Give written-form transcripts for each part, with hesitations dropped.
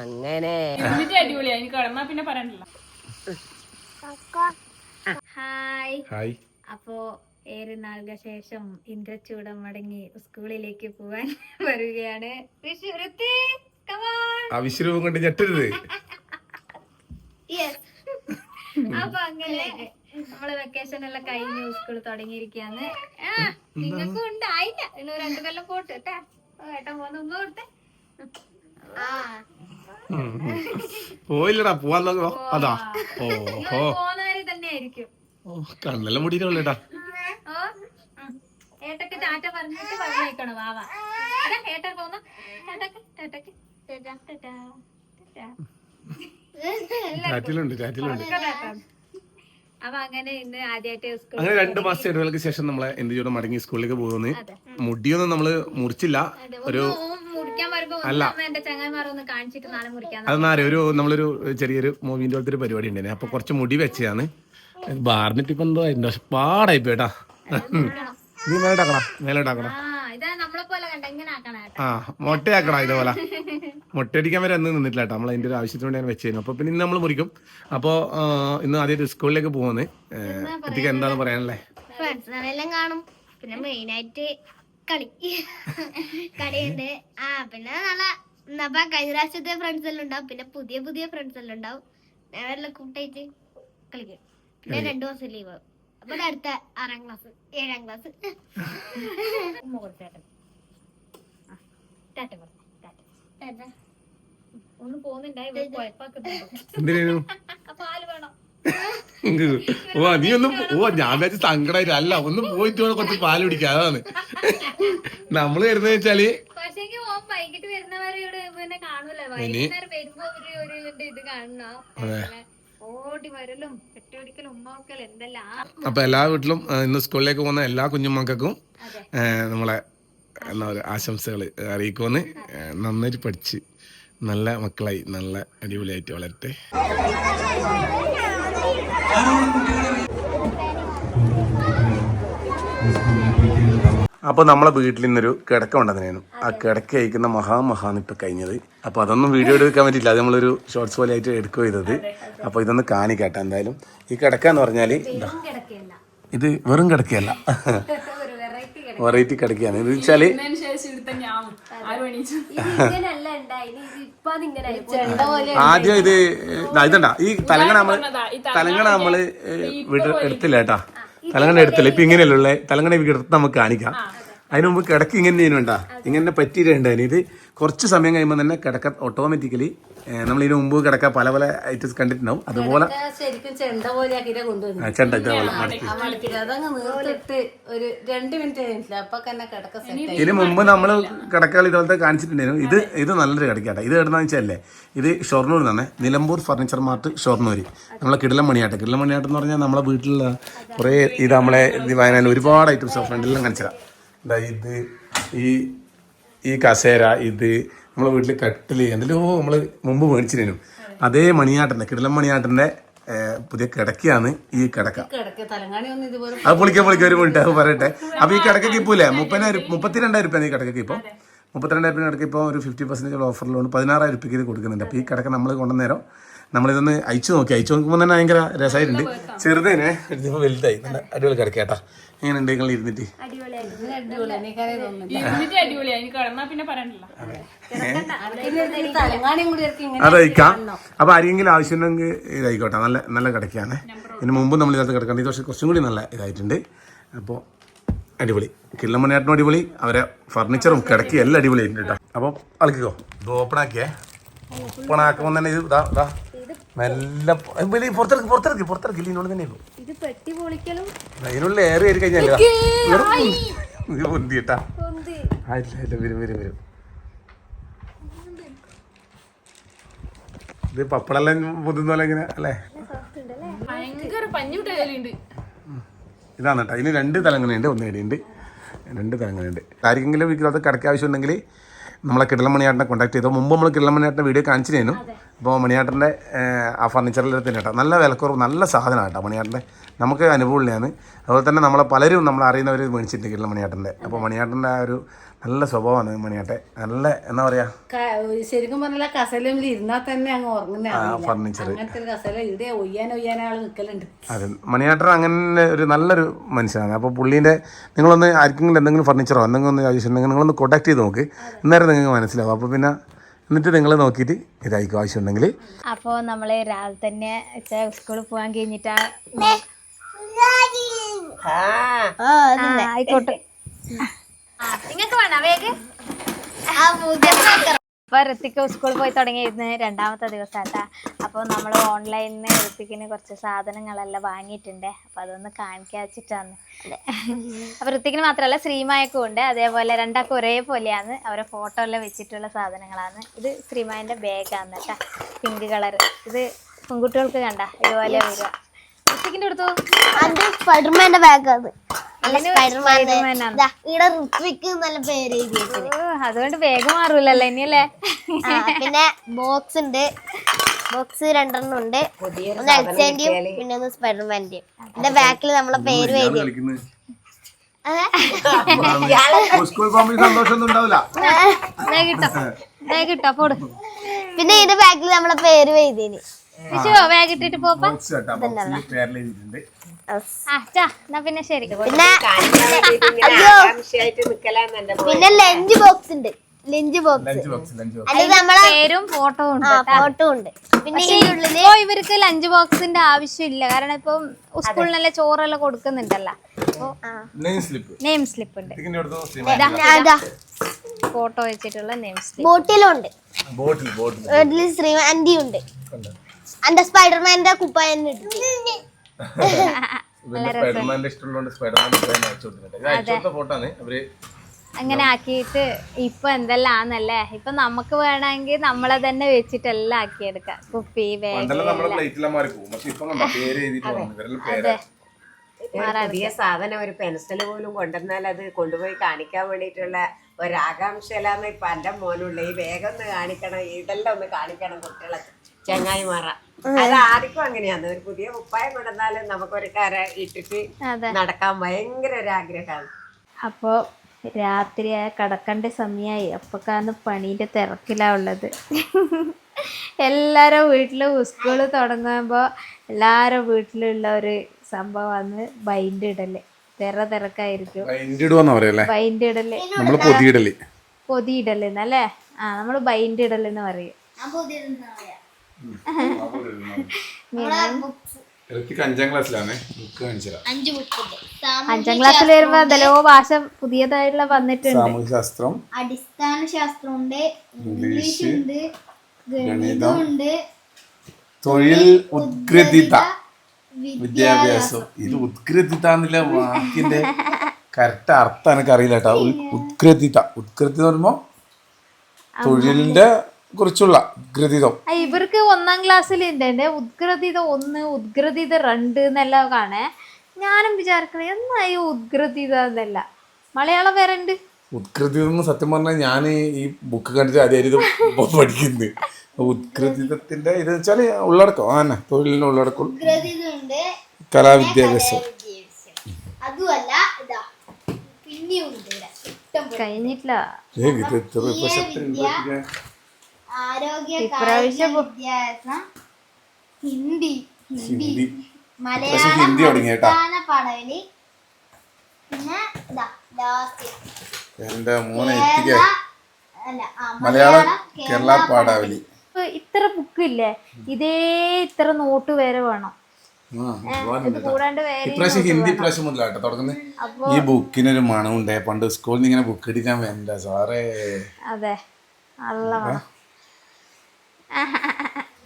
അങ്ങനെ ഹായ്. അപ്പോ ഏറെ നാളുകൾക്ക് ശേഷം ഇന്ദ്രചൂടം മടങ്ങി സ്കൂളിലേക്ക് പോവാൻ വരികയാണ്. വിശ്രൂപം കൊണ്ട് ഞെട്ടരുത്. അപ്പൊ അങ്ങനെ നമ്മള് വെക്കേഷൻ എല്ലാം കഴിഞ്ഞു, സ്കൂൾ തുടങ്ങിയിരിക്കാന്ന്. നിങ്ങൾക്കും ഉണ്ടായില്ല, ഇന്ന് 2 കൊല്ലം പോട്ട് കേട്ടാ. ഏട്ടൻ പോന്ന ഉമ്മ കൊടുത്തേ. പോയില്ലടാ, പോവാൻ നോക്കോ. അതാ പോന്നവര് തന്നെ ആയിരിക്കും. കണ്ണെല്ലാം മുടിയിട്ടാ. ഏട്ടക്ക് ടാറ്റ പറഞ്ഞിട്ട് പറഞ്ഞേക്കണോ വാവ. ഏട്ടൻ പോന്ന അപ്പൊ അങ്ങനെ ഇന്ന് ആദ്യമായിട്ട് അങ്ങനെ 2 മാസത്തെ ഇടവേളയ്ക്ക് ശേഷം നമ്മളെ ഇന്ത്യയോടെ മടങ്ങി സ്കൂളിലേക്ക് പോകുന്നു. മുടിയൊന്നും നമ്മള് മുറിച്ചില്ല. ഒരു എന്റെ ചങ്ങന്മാരൊന്ന് കാണിച്ചിട്ട് നാളെ മുറിക്കാൻ. അതെന്നാ നമ്മളൊരു ചെറിയൊരു മൂവിന്റെ പോലത്തെ ഒരു പരിപാടി ഉണ്ടായിരുന്നു. അപ്പൊ കുറച്ച് മുടി വെച്ചതാണ്. ബാർന്നിട്ട് ഇപ്പൊ എന്തോ അതിന്റെ പാടായി പോയിട്ടാ. നീ മേലോട്ടാക്കണ മൊട്ടയാക്കണ ഇതേപോലെ. മൊട്ടയടിക്കാൻ വരെ അന്ന് നിന്നിട്ടില്ല കേട്ടോ. നമ്മൾ അതിന്റെ ഒരു ആവശ്യത്തിന് വേണ്ടി ഞാൻ വെച്ചിരുന്നു. അപ്പൊ പിന്നെ ഇന്ന് നമ്മൾ മുറിക്കും. അപ്പൊ ഇന്ന് ആദ്യമായിട്ട് സ്കൂളിലേക്ക് പോകുന്നത്. എത്തിക്ക് എന്താണ് പറയാനല്ലേ? ഫ്രണ്ട്സിനെല്ലാം കാണും. പിന്നെ മെയിൻ ആയിട്ട് കളിയുണ്ട്. പിന്നെ നല്ല കഴിഞ്ഞ പ്രാവശ്യത്തെ ഫ്രണ്ട്സ് എല്ലാം ഉണ്ടാവും. പിന്നെ പുതിയ പുതിയ ഫ്രണ്ട്സ് എല്ലാം ഉണ്ടാവും. ഞാനെല്ലാം കൂട്ടായിട്ട് കളിക്കും. പിന്നെ 2 ദിവസം ലീവ്. അപ്പൊ അടുത്ത 6ാം ക്ലാസ് 7ാം ക്ലാസ് ഒന്ന് പോകുന്നുണ്ടായി എന്തിനു? പാല് വേണം. നീ ഒന്നും ഞാൻ വെച്ച് സങ്കടമായിട്ട് അല്ല, ഒന്ന് പോയിട്ട് കുറച്ച് പാല് പിടിക്കുക. അതാണ് നമ്മള് വരുന്നത് വെച്ചാല്. വൈകിട്ട് വരുന്നവരോട് പിന്നെ കാണൂല. വൈകുന്നേരം വരുമ്പോ ഇത് കാണണം. ഓടി വരലും കെട്ടിപിടിക്കലും ഉമ്മക്കലും എന്തെല്ലാം. അപ്പൊ എല്ലാ വീട്ടിലും ഇന്ന് സ്കൂളിലേക്ക് പോകുന്ന എല്ലാ കുഞ്ഞുമക്കൾക്കും നമ്മളെ എന്താ പറയുക ആശംസകൾ അറിയിക്കുമെന്ന്. നന്നായിട്ട് പഠിച്ച് നല്ല മക്കളായി നല്ല അടിപൊളിയായിട്ട് വളരട്ടെ. അപ്പോൾ നമ്മളെ വീട്ടിൽ നിന്നൊരു കിടക്ക ഉണ്ടെന്നായിരുന്നു. ആ കിടക്ക അയക്കുന്ന മഹാന്ന് ഇപ്പം കഴിഞ്ഞത്. അപ്പോൾ അതൊന്നും വീഡിയോ എടുക്കാൻ പറ്റില്ല. അത് നമ്മളൊരു ഷോർട്സ് പോലെ ആയിട്ട് എടുക്കുക ചെയ്തത്. അപ്പോൾ ഇതൊന്ന് കാണിക്കട്ടെ. എന്തായാലും ഈ കിടക്ക എന്ന് പറഞ്ഞാൽ ഇത് വെറും കിടക്കയല്ല, വെറൈറ്റി കിടക്കയാണ്. ഇത് വെച്ചാല് ആദ്യം ഇതണ്ട ഈ തലങ്ങണ നമ്മള് എടുത്തില്ല കേട്ടാ. തലങ്ങണ എടുത്തില്ല. ഇപ്പൊ ഇങ്ങനെയല്ലേ തലങ്ങണ എടുത്ത് നമുക്ക് കാണിക്കാം. അതിന് മുമ്പ് കിടക്ക് ഇങ്ങനെ വേണ്ട, ഇങ്ങനെ പറ്റിയിട്ടുണ്ടായിരുന്നു. ഇത് കുറച്ച് സമയം കഴിയുമ്പോൾ തന്നെ കിടക്ക ഓട്ടോമാറ്റിക്കലി നമ്മൾ ഇതിന് മുമ്പ് കിടക്ക പല പല ഐറ്റംസ് കണ്ടിട്ടുണ്ടാവും. അതുപോലെ ചെണ്ട ഇതേപോലെ ഇതിന് മുമ്പ് നമ്മൾ കിടക്കകൾ ഇതുപോലത്തെ കാണിച്ചിട്ടുണ്ടായിരുന്നു. ഇത് നല്ലൊരു കിടക്കാട്ടെ. ഇത് എവിടെന്ന് വെച്ചാലേ, ഇത് ഷൊർണൂർ തന്നെ, നിലമ്പൂർ ഫർണിച്ചർ മാർട്ട് ഷൊർണൂർ. നമ്മളെ കിടിലം മണിയാട്ടം എന്ന് പറഞ്ഞാൽ നമ്മളെ വീട്ടിലുള്ള കുറേ ഇത് നമ്മളെ വയനാട് ഒരുപാട് ഐറ്റംസ് ഫ്രണ്ടിലെല്ലാം കാണിച്ചതാണ്. ഇത് ഈ കസേര, ഇത് നമ്മളെ വീട്ടിൽ കട്ടിൽ എന്തെല്ലോ നമ്മൾ മുമ്പ് മേടിച്ചിരുന്നു. അതേ മണിയാട്ടൻ്റെ കിടിലം മണിയാട്ടൻ്റെ പുതിയ കിടക്കയാണ് ഈ കിടക്ക. അത് പൊളിക്കാൻ ഒരു മിനിറ്റ് അത് പറയട്ടെ. അപ്പൊ ഈ കിടക്കയ്ക്ക് ഇപ്പോൾ ഇല്ലേ 32,000 രൂപ ഈ കിടക്കയ്ക്ക്. ഇപ്പം 32,000 കിടക്ക ഇപ്പോൾ ഒരു 50% ഓഫറിലുണ്ട് 16,000 രൂപയ്ക്ക് ഇത് കൊടുക്കുന്നുണ്ട്. അപ്പോൾ ഈ കിടക്ക നമ്മൾ കൊണ്ടുവന്നേരം നമ്മളിതൊന്ന് അയച്ചു നോക്കുമ്പോൾ തന്നെ ഭയങ്കര രസമായിട്ടുണ്ട്. ചെറുതേനെ ഇതിപ്പോൾ വലുതായി. നല്ല അടിപൊളി കിടക്ക കേട്ടാ. എങ്ങനെയുണ്ട് നിങ്ങൾ ഇരുന്നിട്ട്? അതയക്കാം. അപ്പൊ ആരെങ്കിലും ആവശ്യമുണ്ടെങ്കിൽ ഇതായിക്കോട്ടെ. നല്ല നല്ല കിടക്കയാണ്. ഇതിന് മുമ്പ് നമ്മൾ ഇതിനകത്ത് കിടക്കേണ്ട. ഇത് കുറച്ചും കൂടി നല്ല ഇതായിട്ടുണ്ട്. അപ്പോൾ അടിപൊളി കിള്ളമണിയാട്ടിനും അടിപൊളി, അവരെ ഫർണിച്ചറും കിടക്കി എല്ലാം അടിപൊളിയായിട്ടുണ്ട് കേട്ടോ. അപ്പോൾ കളിക്കോ ഇത് ഓപ്പണാക്കിയേ. ഓപ്പണാക്കുമ്പോൾ തന്നെ ഇത് ഇതാ മെല്ലെ പുറത്തിറക്കി ഇതിനോട് തന്നെ ഇതിനുള്ളിൽ ഏറി കയറി കഴിഞ്ഞാൽ പൊന്തിട്ടാ. വരും ഇത് പപ്പടെല്ലാം പൊതുന്ന പോലെ ഇങ്ങനെ അല്ലേ. ഇതാണ് കേട്ടോ. ഇതിന് 2 തലങ്ങണയുണ്ട്, 1 ഇടയുണ്ട്, 2 തലങ്ങണയുണ്ട്. ആർക്കെങ്കിലും അത് കിടക്കാൻ ആവശ്യമുണ്ടെങ്കിൽ നമ്മളെ കിടലമണിയാട്ടിനെ കോൺടാക്ട് ചെയ്തോ. മുമ്പ് നമ്മൾ കിടലമണിയാട്ടിന്റെ വീഡിയോ കാണിച്ചിരുന്നു. അപ്പോൾ മണിയാട്ടൻ്റെ ആ ഫർണിച്ചറിൽ തന്നെ കേട്ടോ നല്ല വിലക്കുറവ് നല്ല സാധനമാണ് കേട്ടോ മണിയാട്ടൻ്റെ നമുക്ക് അനുഭവമുള്ളതാണ്. അതുപോലെ തന്നെ നമ്മളെ പലരും നമ്മൾ അറിയുന്നവർ മേടിച്ചിട്ടുണ്ടെങ്കിൽ മണിയാട്ടൻ്റെ. അപ്പോൾ മണിയാട്ടൻ്റെ ആ ഒരു നല്ല സ്വഭാവമാണ് മണിയാട്ടെ. നല്ല എന്താ പറയാ ശരിക്കും പറഞ്ഞാൽ കസലിൽ ഇരുന്നാൽ തന്നെ അങ്ങ് ഉറങ്ങുന്ന ഫർണിച്ചർ അങ്ങനത്തെ ഒരു കസല ഇവിടെ ഒയ്യാൻ ആള് നിൽക്കലുണ്ട്. അതെ മണിയാട്ടൻ അങ്ങനെ ഒരു നല്ലൊരു മനുഷ്യനാണ്. അപ്പോൾ പുള്ളീൻ്റെ നിങ്ങളൊന്ന് ആർക്കെങ്കിലും എന്തെങ്കിലും ഫർണിച്ചറോ എന്തെങ്കിലും ഒന്ന് ആവശ്യമുണ്ടെങ്കിൽ നിങ്ങളൊന്ന് കോൺടാക്ട് ചെയ്ത് നോക്ക്, അന്നേരം നിങ്ങൾക്ക് മനസ്സിലാവും. അപ്പോൾ പിന്നെ എന്നിട്ട് നിങ്ങൾ നോക്കിയിട്ട് ഇതായിരിക്കും ആവശ്യമുണ്ടെങ്കിൽ. അപ്പോൾ നമ്മൾ രാവിലെ തന്നെ സ്കൂളിൽ പോകാൻ കഴിഞ്ഞിട്ടാ ആയിക്കോട്ടെ നിങ്ങൾക്ക് വേണോ വേഗ്. അപ്പോൾ ഋത്തിക്ക് സ്കൂളിൽ പോയി തുടങ്ങിയിരുന്ന് 2ാമത്തെ ദിവസമാട്ടാ. അപ്പോൾ നമ്മൾ ഓൺലൈനിൽ ഋത്തിക്കിന് കുറച്ച് സാധനങ്ങളെല്ലാം വാങ്ങിയിട്ടുണ്ട്. അപ്പോൾ അതൊന്ന് കാണിക്കാൻ വെച്ചിട്ടാണ്. അപ്പോൾ ഋത്തിക്കിന് മാത്രമല്ല ശ്രീമായക്കും ഉണ്ട്. അതേപോലെ രണ്ടാൾക്കും ഒരേപോലെയാണ്. അവരെ ഫോട്ടോ എല്ലാം വെച്ചിട്ടുള്ള സാധനങ്ങളാണ്. ഇത് ശ്രീമായൻ്റെ ബാഗാണ് കേട്ടോ, പിങ്ക് കളർ. ഇത് പെൺകുട്ടികൾക്ക് കണ്ട ഇതുപോലെ വരിക. ഋത്തിക്കിൻ്റെ എടുത്തു സ്പൈഡർമാന്റെ ബാഗ്. അത് അതുകൊണ്ട് വേഗം മാറൂലല്ലോ ഇനിയല്ലേ. പിന്നെ ബോക്സ് ഉണ്ട്, ബോക്സ് 2 ഉണ്ട്. ഒന്ന് എൽസേന്റെയും പിന്നെ ഒന്ന് സ്പൈഡർമാന്റെയും. എന്റെ ബാക്കിൽ നമ്മളെ പേര് എഴുതി. പിന്നെ ഇതിന്റെ ബാക്കിൽ നമ്മളെ പേര് എഴുതിന്. ബാഗ് ഇട്ടിട്ട് പോപ്പാ. പിന്നെ ശരി. പിന്നെ ലഞ്ച് ബോക്സ് ഉണ്ട്, ലഞ്ച് ബോക്സ്. അത് നമ്മളെ പേരും ഫോട്ടോ ഉണ്ട്. ഫോട്ടോ ഉണ്ട്. പിന്നെ ഇവർക്ക് ലഞ്ച് ബോക്സിന്റെ ആവശ്യമില്ല, കാരണം ഇപ്പം സ്കൂളിനല്ലേ ചോറെല്ലാം കൊടുക്കുന്നുണ്ടല്ലോ. നെയിം സ്ലിപ്പ് ഉണ്ട്, ഫോട്ടോ വെച്ചിട്ടുള്ള നെയിം സ്ലിപ്പ്. ബോട്ടിലും ഉണ്ട്, ശ്രീമാന്റി ഉണ്ട്. എന്റെ സ്പൈഡർമാന്റെ കുപ്പായം അങ്ങനെ ആക്കിയിട്ട് ഇപ്പൊ എന്തെല്ലാന്നല്ലേ. ഇപ്പൊ നമുക്ക് വേണമെങ്കിൽ നമ്മളെ തന്നെ വെച്ചിട്ടെല്ലാം ആക്കിയെടുക്കാം. കുപ്പി, പുതിയ സാധനം ഒരു പെൻസിൽ പോലും കൊണ്ടുവന്നാൽ അത് കൊണ്ടുപോയി കാണിക്കാൻ വേണ്ടിയിട്ടുള്ള ഒരാകാംക്ഷയിലാന്ന് ഇപ്പൊ എന്റെ മോനുള്ള. ഈ വേഗം ഒന്ന് കാണിക്കണം, ഇതെല്ലാം ഒന്ന് കാണിക്കണം കുട്ടികളെ ചങ്ങായിമാറ. അത് ആർക്കും അങ്ങനെയാണ്. ഒരു പുതിയ കുപ്പായം കൊണ്ടുവന്നാലും നമുക്കൊരു കര ഇട്ടിട്ട് നടക്കാൻ ഭയങ്കര ഒരു ആഗ്രഹമാണ്. അപ്പോ രാത്രിയായ കിടക്കേണ്ട സമയമായി. അപ്പൊക്കാന്ന് പണീന്റെ തിരക്കിലാ ഉള്ളത്. എല്ലാരും വീട്ടില് സ്കൂള് തുടങ്ങുമ്പോ എല്ലാരും വീട്ടിലുള്ള ഒരു സംഭവമാണ് ബൈൻഡ് ഇടല്. തിരക്കായിരിക്കും ബൈൻഡ് ഇടല്, പൊതിയിടല് എന്നല്ലേ. നമ്മള് ബൈൻഡ് ഇടല് എന്ന് പറയും. 5ാം ക്ലാസ്സിലാണ്. 5ാം ക്ലാസ്സിൽ വരുമ്പോ എന്തെല്ലോ ഭാഷ പുതിയതായിട്ടുള്ള വന്നിട്ടുണ്ട്. സാമൂഹ്യശാസ്ത്രം, അടിസ്ഥാന ശാസ്ത്രം ഉണ്ട്, ഇംഗ്ലീഷ് ഉണ്ട്, ഗണിതം ഉണ്ട്, തൊഴിൽ, ഉത്ഗ്രഥിത വിദ്യാഭ്യാസം. ഇത് ഉത്ഗ്രഥിത എന്നുള്ള വാക്കിന്റെ കറക്റ്റ് അർത്ഥം എനിക്ക് അറിയില്ല കേട്ടോ. ഉത്ഗ്രഥിത എന്ന് പറയുമ്പോ തൊഴിലിന്റെ കുറിച്ചുള്ള ഉദ്ഗ്രഥിതം. ഇവർക്ക് 1ാം ക്ലാസ്സിൽ ഉണ്ട് ഉദ്ഗ്രഥിത 1, ഉദ്ഗ്രഥിത 2 എന്നെല്ലാം കാണേ. ഞാനും വിചാരിക്കണേ എന്നായി ഉദ്ഗ്രഥിത എന്നല്ല. മലയാളം വേറെ ഉണ്ട് ഉത്ഗ്രഥിതം. സത്യം പറഞ്ഞാൽ ഞാൻ ഈ ബുക്ക് കണ്ടിട്ട് ആദ്യമായിട്ട് പഠിക്കുന്നത്. ഉത്ഗ്രഥിതത്തിന്റെ ഇത് വെച്ചാല് ഉള്ളടക്കം തന്നെ, തൊഴിലിന്റെ ഉള്ളടക്കം, കലാവിദ്യാഭ്യാസം. കഴിഞ്ഞിട്ടില്ല. ആരോഗ്യവിദ്യാഭ്യാസം, ഹിന്ദി, ഹിന്ദി മലയാളം തുടങ്ങിയേട്ടാ. പാഠവലി, പിന്നെ എന്റെ മോനെ മലയാളം കേരള പാഠാവലി. ഇത്ര ബുക്ക് ഇല്ലേ, ഇത്ര നോട്ട് വരെ വേണം. ഇപ്രാവശ്യം ഹിന്ദി ഇപ്രാവശ്യം മുതലാട്ടോ തുടങ്ങുന്നത്. ഈ ബുക്കിനൊരു മണമുണ്ടേ. പണ്ട് സ്കൂളിൽ നിന്ന് ഇങ്ങനെ ബുക്ക് എടുക്കാൻ വേണ്ട സാറേ. അതെ, നല്ല മണം.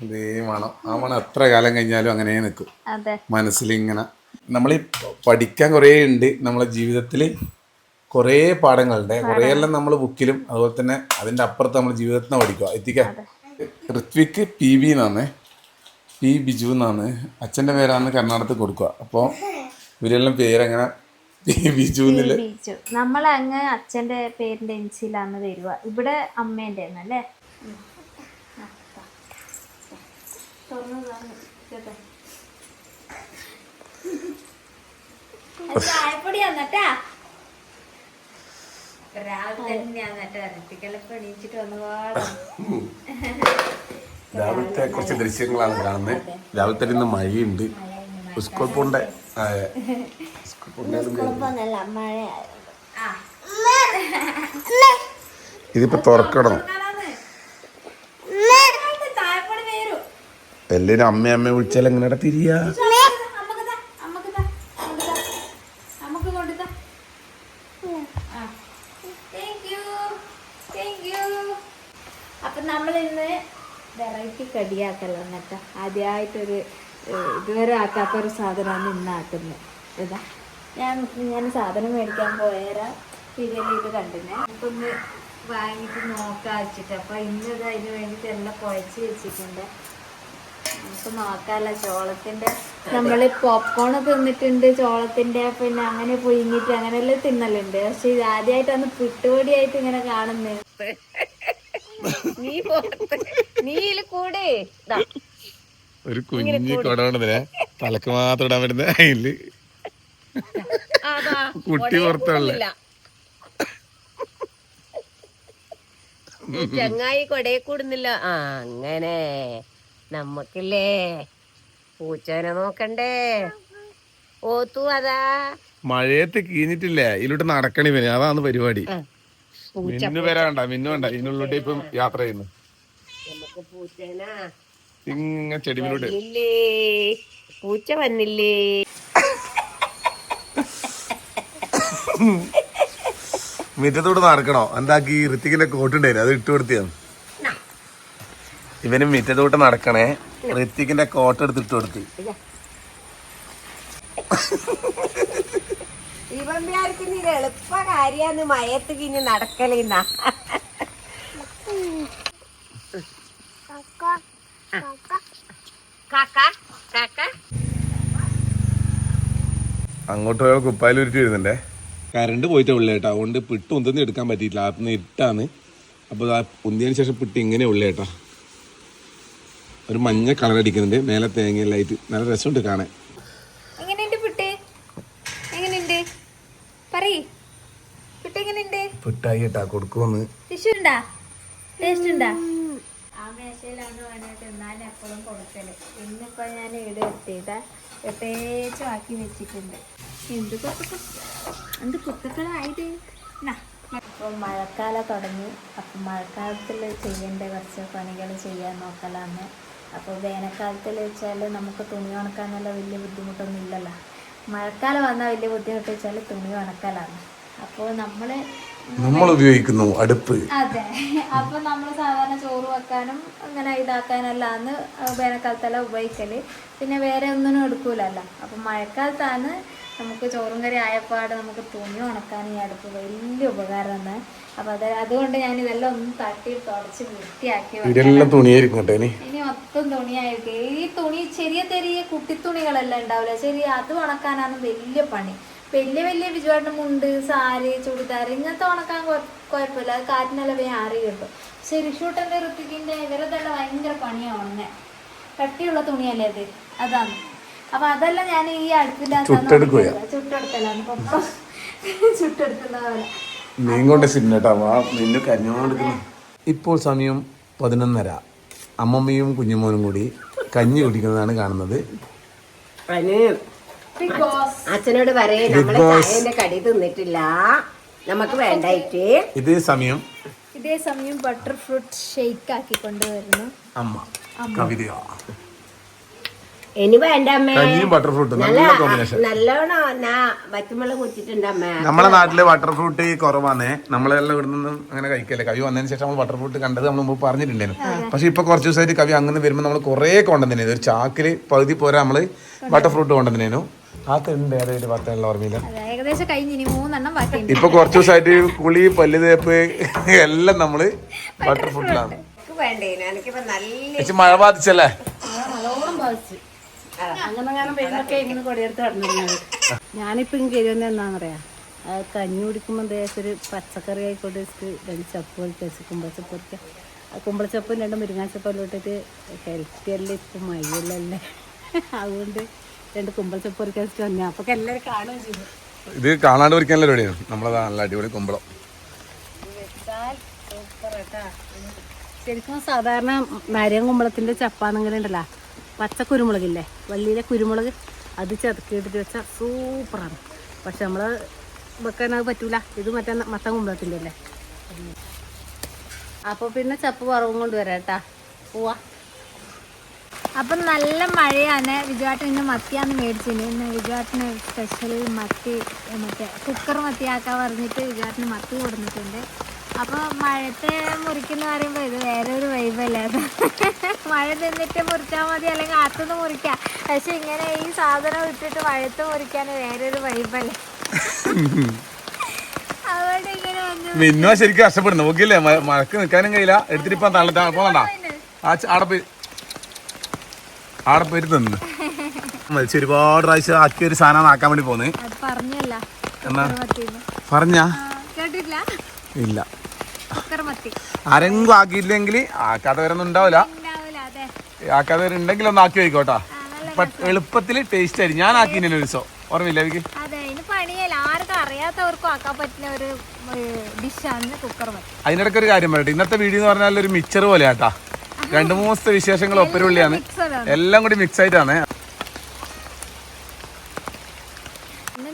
ഇതേ മണം. ആ മണം എത്ര കാലം കഴിഞ്ഞാലും അങ്ങനെ നിൽക്കും മനസ്സിലിങ്ങനെ. നമ്മൾ പഠിക്കാൻ കുറേ ഉണ്ട് നമ്മളെ ജീവിതത്തിൽ. കുറേ പാഠങ്ങളുണ്ട്. കുറേ എല്ലാം നമ്മൾ ബുക്കിലും അതുപോലെ തന്നെ അതിൻ്റെ അപ്പുറത്ത് നമ്മൾ ജീവിതത്തിൽ നിന്ന് പഠിക്കുക. എത്തിക്കാം. ഋത്വിക്ക് PB എന്നാണ്, P ബിജു എന്നാണ്. അച്ഛൻ്റെ പേരാണ് കർണാടകത്തിൽ കൊടുക്കുക. അപ്പോൾ ഇവരെല്ലാം പേരങ്ങനെ ബിജു എന്നില്ല. നമ്മളങ്ങ് അച്ഛൻ്റെ പേരിൻ്റെ ഇൻസിലാണ് തരുക. ഇവിടെ അമ്മേൻ്റെ അല്ലേ. ചായപ്പൊടി വന്നട്ടാ രാവിലെ തന്നെ വന്നിട്ട് ഇരട്ടിക്കലൊക്കെ എണീച്ചിട്ട് വന്നപാട് രാവിലത്തെ കുറച്ച് ദൃശ്യങ്ങളാണ് കാണുന്നത്. രാവിലത്തെ ഇന്ന് മഴയുണ്ട്. സ്കൂൾ പോണ്ട ഇതിപ്പോ തുറക്കണം. ചായപ്പൊടി വരും. എല്ലാരും അമ്മ വിളിച്ചാൽ എങ്ങനെ തിരിയാ? അപ്പൊ നമ്മളിന്ന് വെറൈറ്റി കടിയാക്കല്ലോ എന്നിട്ട് ആദ്യമായിട്ടൊരു ഇതുവരെ ആക്കാത്തൊരു സാധനമാണ് ഇന്ന് ആക്കുന്നത്. ഇതാ ഞാൻ സാധനം മേടിക്കാൻ പോയാൽ സീരിയലിൽ ഇത് കണ്ടിരുന്നേ. അപ്പൊ ഒന്ന് വാങ്ങിയിട്ട് നോക്കാൻ വെച്ചിട്ട് അപ്പൊ ഇന്നത് അതിന് വേണ്ടിയിട്ട് എല്ലാം കുഴച്ച് വെച്ചിട്ടുണ്ട്. നമുക്ക് നോക്കാമല്ലോ. ചോളത്തിന്റെ നമ്മള് പോപ്കോൺ തിന്നിട്ടുണ്ട്, ചോളത്തിന്റെ പിന്നെ അങ്ങനെ പുഴുങ്ങിയിട്ട് അങ്ങനെയെല്ലാം തിന്നലുണ്ട്. പക്ഷെ ഇത് ആദ്യമായിട്ടാണ് പിട്ടുപൊടിയായിട്ട് ഇങ്ങനെ കാണുന്നത്. ഒരു കുഞ്ഞു കൊടവണ്ടതിനെ തലക്ക് മാത്രം ഇടാൻ പറ്റുന്ന അതില് കുട്ടി പുറത്തുള്ള ചങ്ങായി കൊടയെ കൂടുന്നില്ല. അങ്ങനെ നമ്മക്കില്ലേ പൂച്ചനെ നോക്കണ്ടേ? ഓത്തു അതാ മഴയത്ത് കീഞ്ഞിട്ടില്ലേ ഇതിലോട്ട് നടക്കണി വരെ. അതാണ് പരിപാടി. മിന്നു വരാണ്ട, മിന്നു വേണ്ട. ഇതിനുള്ളിലോട്ട് ഇപ്പം യാത്ര ചെയ്യുന്നു. നമുക്ക് പൂച്ചനാ ഇങ്ങ ചെടിമിലോട്ട് ഇല്ലേ? പൂച്ച വന്നില്ലേ? മിറ്റത്തോട്ട് നടക്കണോ? എന്താക്കി ഋത്തിക്കിന്റെ കോട്ടുണ്ടായിരുന്നു, അത് ഇട്ട് കൊടുത്തിയാണ്. ഇവന് മിറ്റത്തോട്ട് നടക്കണേ. ഋത്തിക്കിന്റെ കോട്ട് എടുത്ത് ഇട്ട് കൊടുത്ത്. ഇവൻ വിചാരിക്കുന്ന ഇത് എളുപ്പ കാര്യാന്ന് മയത്ത് കിഞ്ഞ് നടക്കലെന്ന. അങ്ങോട്ട് പോയ കുപ്പായിൽ ഉരുട്ടി വരുന്നുണ്ടേ. കറണ്ട് പോയിട്ടേ ഉള്ളു കേട്ടോ. അതുകൊണ്ട് പിട്ട് ഉന്തൊന്നും എടുക്കാൻ പറ്റിയിട്ടില്ല. അകത്തുനിന്ന് ഇട്ടാന്ന്. അപ്പോൾ ആ ഉന്തിയതിന് ശേഷം പിട്ട് ഇങ്ങനെ ഉള്ളു കേട്ടോ. ഒരു മഞ്ഞ കളർ അടിക്കുന്നുണ്ട്. മേലെ തേങ്ങയിലായിട്ട് നല്ല രസമുണ്ട് കാണാൻ. എങ്ങനെയുണ്ട് പിട്ട്? എങ്ങനെയുണ്ട് പറയ്. പിട്ട് എങ്ങനെയുണ്ട്? പിട്ടായി കേട്ടാ കൊടുക്കുമെന്ന്. ടിഷ്യൂ ഉണ്ടാ? ടേസ്റ്റ് ഉണ്ടാ? ആ മേശയിലാണ് വേണ്ടിയിട്ട് ഞാൻ എപ്പോഴും കൊടുക്കല്. ഇന്നിപ്പോ ഞാൻ ഈട് എത്തിയത് പ്രത്യേകിച്ചും ആക്കി വെച്ചിട്ടുണ്ട്. എന്ത് കുത്തുക്കളായിട്ട്. അപ്പോൾ മഴക്കാലം തുടങ്ങി. അപ്പം മഴക്കാലത്തിൽ ചെയ്യേണ്ട കുറച്ച് പണികൾ ചെയ്യാൻ നോക്കലാണ്. അപ്പോൾ വേനൽക്കാലത്തിൽ വെച്ചാൽ നമുക്ക് തുണി ഉണക്കാനുള്ള വലിയ ബുദ്ധിമുട്ടൊന്നും ഇല്ലല്ലോ. മഴക്കാലം വന്നാൽ വലിയ ബുദ്ധിമുട്ട് വെച്ചാൽ തുണി ഉണക്കലാണ്. അപ്പോൾ നമ്മൾ ഉപയോഗിക്കുന്നു അടുപ്പ്. അതെ. അപ്പൊ നമ്മൾ സാധാരണ ചോറ് വെക്കാനും അങ്ങനെ ഇതാക്കാനല്ലാന്ന് വേനൽക്കാലത്തെല്ലാം ഉപയോഗിക്കല്. പിന്നെ വേറെ ഒന്നിനും എടുക്കൂലല്ലോ. അപ്പൊ മഴക്കാലത്താണ് നമുക്ക് ചോറും കറി ആയപ്പാട് നമുക്ക് തുണി ഉണക്കാൻ ഈ അടുപ്പ് വലിയ ഉപകാരമാണ്. അപ്പൊ അതുകൊണ്ട് ഞാൻ ഇതെല്ലാം ഒന്ന് തട്ടി തുടച്ച് വൃത്തിയാക്കി ഇനി മൊത്തം തുണിയായിരിക്കും. ഈ തുണി ചെറിയ ചെറിയ കുട്ടിത്തുണികളെല്ലാം ഉണ്ടാവില്ല, ചെറിയ അത് ഉണക്കാനാണ് വലിയ പണി. വലിയ വലിയ വിജുവായിട്ട് മുണ്ട്, സാരി, ചുടിദാർ ഇങ്ങനത്തെ ഉണക്കാൻ കുഴപ്പമില്ല. അത് കാറ്റിനെല്ലാം വേഗം ആറി കിട്ടും. ശരിഷൂട്ടൻ്റെ ഋത്തിക്കിൻ്റെ ഇവരതെല്ലാം ഭയങ്കര പണിയാണ് ഉണങ്ങാൻ. കട്ടിയുള്ള തുണിയല്ലേ അത്, അതാണ്. അപ്പൊ അതെല്ലാം ഞാൻ ഈ അടുപ്പില്ലാത്ത ചുട്ടെടുത്തലാണ് പൊപ്പം ചുട്ടെടുക്കുന്ന പോലെ. ഇപ്പോൾ സമയം 11:30. അമ്മമ്മയും കുഞ്ഞുമോനും കൂടി കഞ്ഞി കുടിക്കുന്നതാണ് കാണുന്നത്. അച്ഛനോട് പറയേ നമ്മള് ചായന്റെ കടി തിന്നിട്ടില്ല, നമുക്ക് വേണ്ടായിട്ട്. ഇതേ സമയം ബട്ടർ ഫ്രൂട്ട് ഷേക്ക് ആക്കി കൊണ്ടുവരുന്നു അമ്മ കവിതയോ. ഇനി വേണ്ട അമ്മേ, ബട്ടർ ഫ്രൂട്ട് നല്ലോണം വറ്റുമുളക് കുറ്റിട്ടുണ്ട് അമ്മ. നമ്മളെ നാട്ടില് ബട്ടർ ഫ്രൂട്ട് കുറവാണ്. നമ്മളെല്ലാം ഇവിടെ നിന്നും അങ്ങനെ കഴിക്കല്ലേ. കവി വന്നതിന് ശേഷം നമ്മൾ ബട്ടർ ഫ്രൂട്ട് കണ്ടത് നമ്മൾ മുമ്പ് പറഞ്ഞിട്ടുണ്ടായിരുന്നു. പക്ഷെ ഇപ്പൊ കുറച്ച് ദിവസമായിട്ട് കവി അങ്ങനെ വരുമ്പോൾ നമ്മൾ കുറെ കൊണ്ടുവന്നേനു. ഒരു ചാക്കില് പകുതി പോരാ നമ്മള് ബട്ടർ ഫ്രൂട്ട് കൊണ്ടുവന്നേനു. ആക്കുണ്ട് ഏതായാലും വാർത്തയുള്ള ഓർമ്മയില്ല. ഏകദേശം കഴിഞ്ഞിനി 3 എണ്ണം ബാക്കി. ഇപ്പൊ കുറച്ച് ദിവസമായിട്ട് കുളി, പല്ല് തേപ്പ് എല്ലാം നമ്മള് ബട്ടർ ഫ്രൂട്ടിലാണ്. മഴ ബാധിച്ചല്ലേ? നല്ലോണം ബാധിച്ചു. അങ്ങനെ പെരുന്നൊക്കെ ഇങ്ങനെ കൊടിയെടുത്ത് കടന്നിരുന്നത്. ഞാനിപ്പോ ഇങ്ങനെ കരുതുന്ന എന്താണെന്നറിയാ, കഞ്ഞി കുടിക്കുമ്പോൾ ദേശം ഒരു പച്ചക്കറി ആയിക്കോട്ടെ വെച്ചിട്ട് 2 ചപ്പ് പൊരിക്കുക, ചിക്കൻ പച്ചപ്പൊരിക്കുക. കുമ്പളച്ചപ്പും 2 മുരിങ്ങാച്ചപ്പെല്ലാം ഇട്ടിട്ട് ഹെൽത്തിയല്ലേ ഇപ്പം മഴയല്ലേ അതുകൊണ്ട് 2 കുമ്പളച്ചപ്പ് ഒരു കഴിച്ചിട്ട് വന്നു. അപ്പോൾ എല്ലാവരും കാണുകയും ചെയ്തു. ഇത് കാണാണ്ട് പൊരിക്കാനുള്ള പരിപാടിയാണ് നമ്മളതാ. നല്ല അടിപൊളി കുമ്പളം വെച്ചാൽ സൂപ്പർ കേട്ടാ. ശരിക്കും സാധാരണ നാരങ്ങ കുമ്പളത്തിൻ്റെ ചപ്പാന്നെങ്കിലുണ്ടല്ലോ പച്ച കുരുമുളകില്ലേ, വള്ളിയിലെ കുരുമുളക്, അത് ചതക്കിയിട്ടിട്ട് വെച്ചാൽ സൂപ്പറാണ്. പക്ഷെ നമ്മൾ വെക്കാൻ അത് പറ്റൂല. ഇത് മറ്റേ മത്തൻ കുമ്പളത്തിൻ്റെ അല്ലേ. അപ്പോൾ പിന്നെ ചപ്പ് വറവും കൊണ്ടുവരാം കേട്ടാ. പോവാ. അപ്പം നല്ല മഴയാണ്. വിജുവാട്ടൻ ഇന്ന് മത്തിയാന്ന് മേടിച്ചിന്. ഇന്ന് വിജുവാട്ടിന് സ്പെഷ്യൽ മത്തി, മറ്റേ കുക്കർ മത്തിയാക്കാൻ പറഞ്ഞിട്ട് വിജുവാട്ടിന് മത്തി കൊടുത്തിട്ടുണ്ട്. അപ്പോൾ മഴത്തെ മുറിക്കുന്ന പറയുമ്പോൾ ഇത് വേറെ ഒരു വൈബല്ലേ. അത് മഴ നിന്നിട്ട് മുറിച്ചാൽ മതി, അല്ലെങ്കിൽ ആത്തുനിന്ന് മുറിക്കാം. പക്ഷെ ഇങ്ങനെ ഈ സാധനം ഇട്ടിട്ട് മഴത്ത് മുറിക്കാൻ വേറൊരു വൈബല്ലേ. അതുകൊണ്ട് ഇങ്ങനെ വന്നു. മിന്നുവാ ശരിക്കും കഷ്ടപ്പെടുന്നു. നോക്കിയില്ലേ, മഴക്ക് നിൽക്കാനും കഴിയില്ല. എടുത്തിട്ട് ഇപ്പം പോകണ്ട. ആടെ പോയിട്ട് നിന്ന് മരിച്ച് ഒരുപാട് പ്രാവശ്യം ആക്കിയ ഒരു സാധനം ആക്കാൻ വേണ്ടി പോന്ന്. അത് പറഞ്ഞല്ല എന്നാ പറഞ്ഞാ കേട്ടില്ല. ഇല്ല, കുക്കർ മത്തി ആരെങ്കിലും ആക്കിയില്ലെങ്കിൽ ആക്കാതെ വരൊന്നും ഉണ്ടാവില്ല. ഉണ്ടാവില്ല. അതെ, ആക്കാതെ ഉണ്ടെങ്കിൽ ഒന്ന് ആക്കി വയ്ക്കോട്ടാ. എളുപ്പത്തിൽ ടേസ്റ്റ് ആയിരിക്കും. ഞാൻ ആക്കിയില്ല ഒരു ദിവസം, ഓർമ്മയില്ല എനിക്ക്. അതെ, ഇതിന് പണിയല്ല. ആർക്കും അറിയാത്തവർക്കും ആക്കാൻ പറ്റുന്ന ഒരു ഡിഷാണ് കുക്കർ മത്തി. അതിനിടയ്ക്ക് ഒരു കാര്യം പറയട്ടെ. ഇന്നത്തെ വീഡിയോ എന്ന് പറഞ്ഞാൽ ഒരു മിക്സർ പോലെ ആട്ടാ. 2-3 ദിവസത്തെ വിശേഷങ്ങൾ ഒപ്പരുള്ളിയാണ്, എല്ലാം കൂടി മിക്സ് ആയിട്ടാണ്.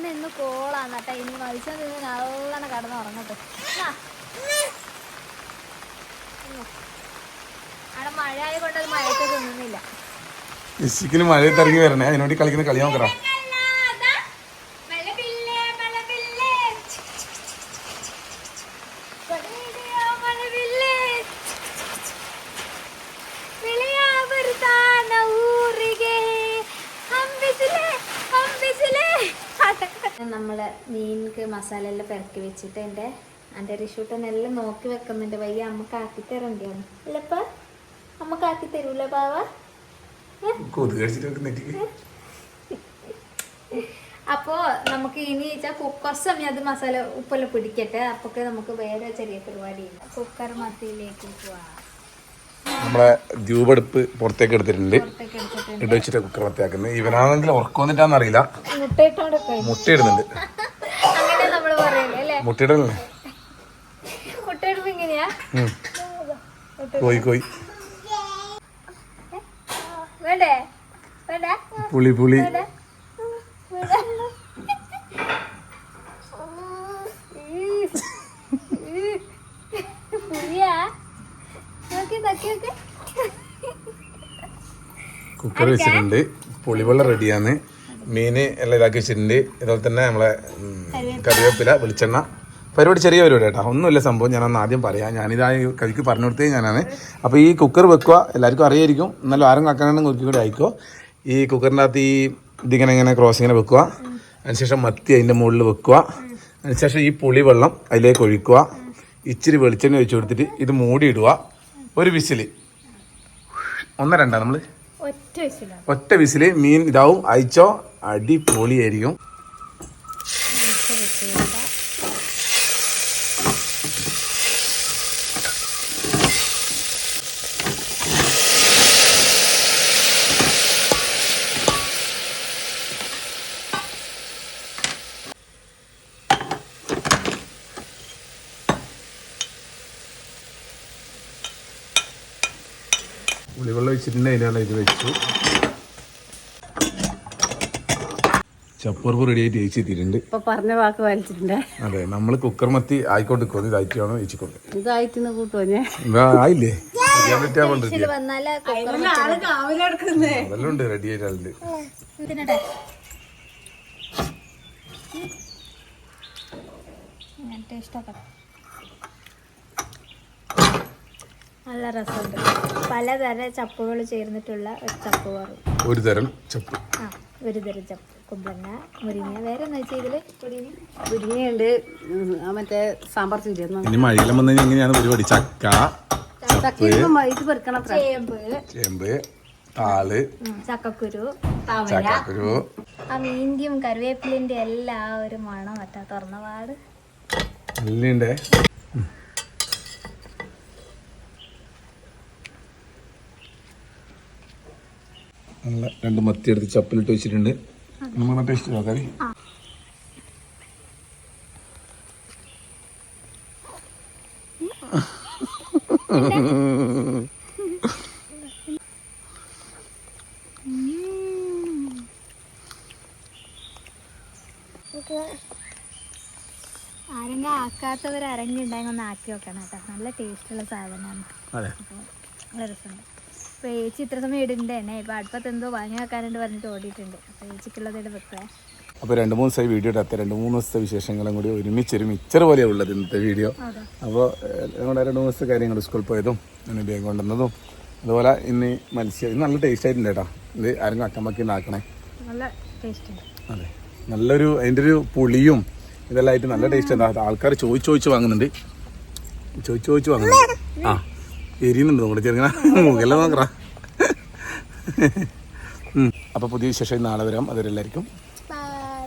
നിന്ന് കോളാണ് കേട്ടോ. ഇനി മത്സ്യം നിന്ന് നല്ലോണം കടന്ന് ഉറങ്ങട്ടെ. അവിടെ മഴ ആയതുകൊണ്ട് അത് മഴയൊക്കെ തിന്നുന്നില്ല. ഇസിക്കിന് മഴയത്ത് ഇറങ്ങി വരണേ. അതിനോട് കളിക്കുന്ന കളി നോക്കറാ. നമ്മള് മീൻക്ക് മസാല എല്ലാം പെരക്കി വെച്ചിട്ട് എൻ്റെ റിഷൂട്ടനെല്ലാം നോക്കി വെക്കുന്നുണ്ട്. വയ്യ അമ്മക്ക് ആക്കി തരണ്ടിയാണ് അല്ലപ്പ? അമ്മക്ക് ആക്കി തരൂല പാവ? അപ്പോ നമുക്ക് ഇനി കുറച്ച് സമയം അത് മസാല ഉപ്പെല്ലാം പിടിക്കട്ടെ. അപ്പൊക്കെ നമുക്ക് വേറെ ചെറിയ പരിപാടിയില്ല. കുക്കർ മത്തിയിലേക്ക് പോവാം. നമ്മളെ ദ്യൂപടുപ്പ് പുറത്തേക്ക് എടുത്തിട്ടുണ്ട്. ഇട്ട് വെച്ചിട്ട് കുക്കർ മത്തിയാക്കുന്നത്. ഇവനാണെങ്കിൽ ഉറക്കം വന്നിട്ടാന്ന് അറിയില്ല, മുട്ടയിടുന്നുണ്ട്. അങ്ങനെ നമ്മള് പറയല്ലേ അല്ലേ? മുട്ടയിടല്ലേ? മുട്ടയിടുമ്പോ ഇങ്ങനെയാ കോയി വേണ്ടേ? വേണ്ട പുളി കുക്കർ വെച്ചിട്ടുണ്ട്. പുളിവെള്ളം റെഡിയാണ്. മീൻ എല്ലാം ഇതാക്കി വെച്ചിട്ടുണ്ട്. ഇതുപോലെ തന്നെ നമ്മളെ കറിവേപ്പില, വെളിച്ചെണ്ണ. പരിപാടി ചെറിയ പരിപാടി കേട്ടോ, ഒന്നുമില്ല സംഭവം. ഞാനൊന്ന് ആദ്യം പറയാം. ഞാനിതായി കഴിക്ക് പറഞ്ഞു കൊടുത്തേ ഞാനാണ്. അപ്പോൾ ഈ കുക്കർ വെക്കുക എല്ലാവർക്കും അറിയായിരിക്കും, എന്നാലും ആരും ആക്കാനാണെങ്കിൽ ഒരിക്കൽ കൂടി ആയിക്കോ. ഈ കുക്കറിൻ്റെ അകത്ത് ഇതിങ്ങനെ ക്രോസ് ഇങ്ങനെ വെക്കുക. അതിനുശേഷം മത്തി അതിൻ്റെ മുകളിൽ വെക്കുക. അതിനുശേഷം ഈ പുളിവെള്ളം അതിലേക്ക് ഒഴിക്കുക. ഇച്ചിരി വെളിച്ചെണ്ണ ഒഴിച്ചു കൊടുത്തിട്ട് ഇത് മൂടിയിടുക. ഒരു വിസിൽ, 1-2 നമ്മൾ ഒറ്റ വിസില് മീൻ ഇതാവും. അയച്ചോ, അടിപൊളിയായിരിക്കും. പുളിവെള്ളം വെച്ചിട്ടുണ്ട്. അതിനുള്ള ഇത് വെച്ചു. ചപ്പുറപ്പ് റെഡി ആയിട്ട് ചേച്ചിട്ടുണ്ട്. ഇപ്പൊ പറഞ്ഞ വാക്ക് വലിച്ചിട്ടുണ്ട്. അതെ, നമ്മൾ കുക്കർ മത്തി ആയിക്കോട്ട് ഇതായിട്ട് വേണം വെച്ചിക്കൊണ്ട്. ഇതായിട്ട് കൂട്ടുവോ? ആയില്ലേ? വന്നാല് അതെല്ലാം ഉണ്ട്, റെഡി ആയിട്ടുണ്ട്. നല്ല രസമുണ്ട്. പലതരം ചപ്പുകൾ ചേർന്നിട്ടുള്ള ഒരു ചപ്പ് വറു. ഒരു തരം ചപ്പ്. ഒരു തരം ചപ്പ്. കുമ്പളങ്ങ, മുരിങ്ങ, വേറെ എന്താ വെച്ചാൽ ഇതില് മുരിങ്ങയുണ്ട്, മറ്റേ സാമ്പാർ ചീര. ഇനി മഴയെല്ലാം വന്നു കഴിഞ്ഞാൽ എങ്ങനെയാണ് പരിപാടി? ചക്ക, ഇത് പെറുക്കണം. ചേമ്പ്, താള്, ചക്കക്കുരു, ചക്കക്കുരു. ആ മീന്റെയും കറിവേപ്പിലിന്റെ എല്ലാ ഒരു മണം മറ്റാ തുറന്ന പാട്. നല്ല 2 മത്തി എടുത്ത് ചപ്പിലിട്ട് വെച്ചിട്ടുണ്ട്. നമ്മൾ ടേസ്റ്റ് നോക്കാം. ആരെങ്കിലും ആക്കാത്തവർ ആരെങ്കിലും ഉണ്ടെങ്കിൽ ഒന്ന് ആക്കി വെക്കണം കേട്ടോ. നല്ല ടേസ്റ്റുള്ള സാധനമാണ്. അതെ, നല്ല രസമുണ്ട്. അപ്പോൾ ചേച്ചി ഇത്ര സമയം ഇടുന്നുണ്ടേ. ഇപ്പോൾ അടുപ്പത്ത് എന്തോ വാങ്ങി വെക്കാനുണ്ട് പറഞ്ഞിട്ട് ഓടിയിട്ടുണ്ട്. അപ്പോൾ ചേച്ചിക്കുള്ളത് ഇവിടെ വെക്കുക. അപ്പോൾ 2-3 ദിവസമായി വീഡിയോ ഇടാത്ത 2-3 ദിവസത്തെ വിശേഷങ്ങളും കൂടി ഒരുമിച്ചൊരു മിക്സർ പോലെയാണ് ഉള്ളത് ഇന്നത്തെ വീഡിയോ. അപ്പോൾ ഞങ്ങളുടെ 2 ദിവസത്തെ കാര്യങ്ങൾ സ്കൂളിൽ പോയതും ബേഗ് കൊണ്ടുവന്നതും അതുപോലെ ഇന്ന് മത്സ്യം ഇത് നല്ല ടേസ്റ്റ് ആയിട്ടുണ്ട് കേട്ടോ. ഇത് ആരെങ്കിലും അക്കമ്മക്കി ഉണ്ടാക്കണേ. നല്ല ടേസ്റ്റ് ഉണ്ട്. അതെ, നല്ലൊരു അതിൻ്റെ ഒരു പുളിയും ഇതെല്ലാം ആയിട്ട് നല്ല ടേസ്റ്റ് എന്താ. ആൾക്കാർ ചോദിച്ച് വാങ്ങുന്നുണ്ട്. ചോദിച്ച് വാങ്ങുന്നുണ്ട്. ആ എരിയുന്നുണ്ട് നമ്മുടെ ചെറുങ്ങനെ മുഖെല്ലാം നോക്കറ. അപ്പോൾ പുതിയ വിശേഷം നാളെ വരാം. അതുവരെ എല്ലാവർക്കും